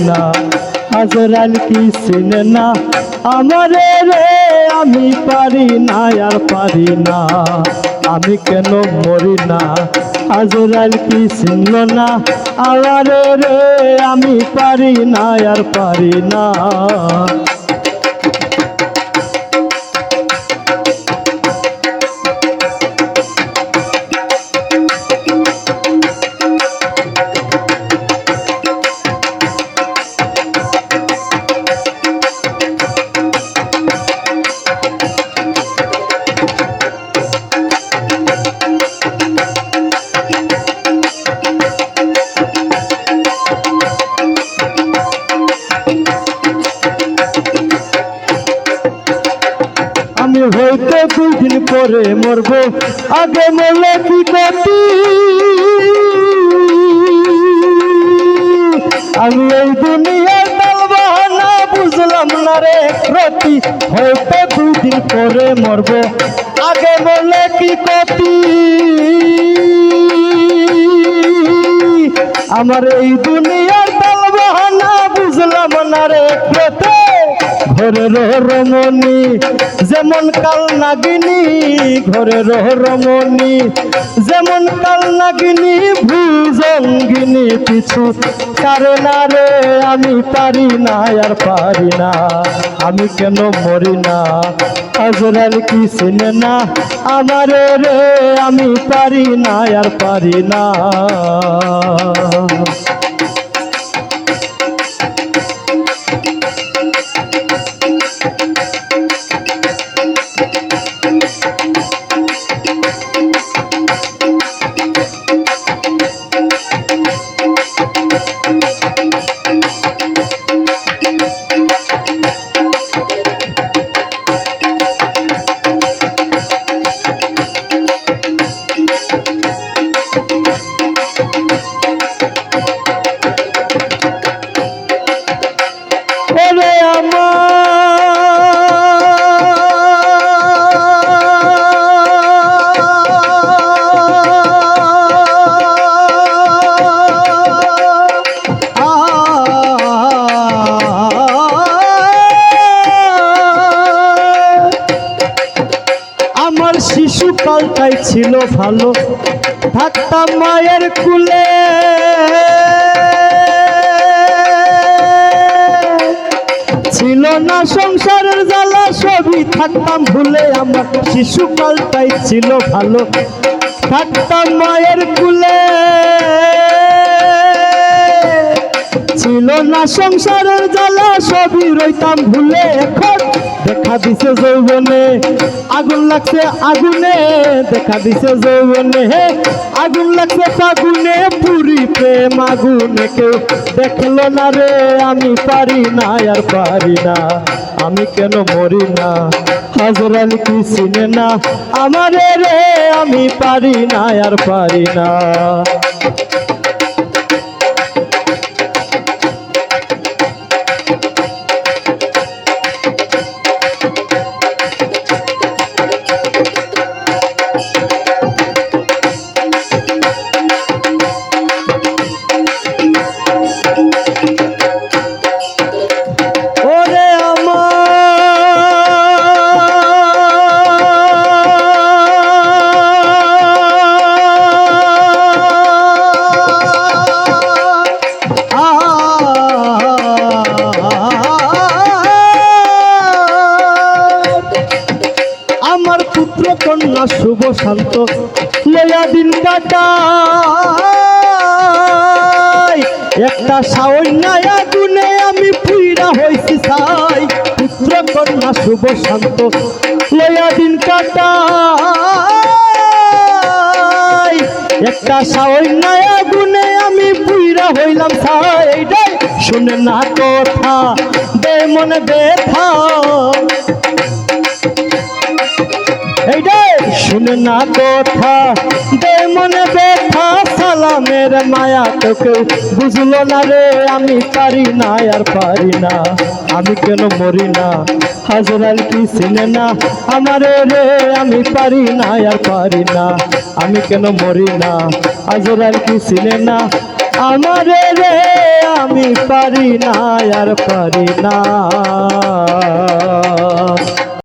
না আজরাইল কি চিনে না আমারে রে আমি পারি না আর পারি না আমি কেন মরি না আজরাইল কি চিনল না আমারে রে আমি পারি না আর পারি না আমি হইতে 2 দিন পরে মরব আগে মরলে কি গতি আমি এই দুনিয়ার তালবাহানা বুঝলাম না রে রতি হইতে 2 দিন পরে মরব আগে মরলে কি গতি আমার এই দুনিয়ার তালবাহানা বুঝলাম না রে রতি ঘরের রমণী যেমন কাল নাগিনী ঘরের রমণী যেমন কাল নাগিনী ভুজঙ্গিনী পিছু ছাড়ে না রে আমি পারি না আর পারি না আমি কেন মরি না আজরাইল কি চিনে না আমারে রে আমি পারি না আর পারি না শিশুকালটাই ছিল ভালো থাকতাম মায়ের কুলে ছিল না সংসারের জ্বালা সবই থাকতাম ভুলে আমার শিশুকালটাই ছিল ভালো থাকতাম মায়ের কুলে ছিল না সংসারের জ্বালা সবই রইতাম ভুলে এখন দেখা দিছে যৌবনে আগুন লাগছে আগুনে দেখা দিছে যৌবনে আগুন লাগছে ফাগুনে পুরি প্রেম আগুনে কেউ দেখলো না রে আমি পারি না আর পারি না আমি কেন মরি না আজরাইল কি চিনে না আমারে রে আমি পারি না আর পারি না কন্যা শুভ শান্ত লইয়া দিন কাটাই একটা সাওয়াই আগুনে আমি পুইরা হইছি ছাই পুত্র কন্যা শুভ শান্ত লইয়া দিন কাটাই একটা সাওয়াই আগুনে আমি পুইরা হইলাম ছাই এইটাই শুনে না কথা দে মনে ব্যথা শুনে না কথা দে মনে ব্যথা সালামের মায়া তোকে বুঝলো না রে আমি পারি না আর পারি না আমি কেন মরি না আজরাইল কি চিনে না আমারে রে আমি পারি না আর পারি না আমি কেন মরি না আজরাইল কি চিনে না আমারে রে আমি পারি না আর পারি না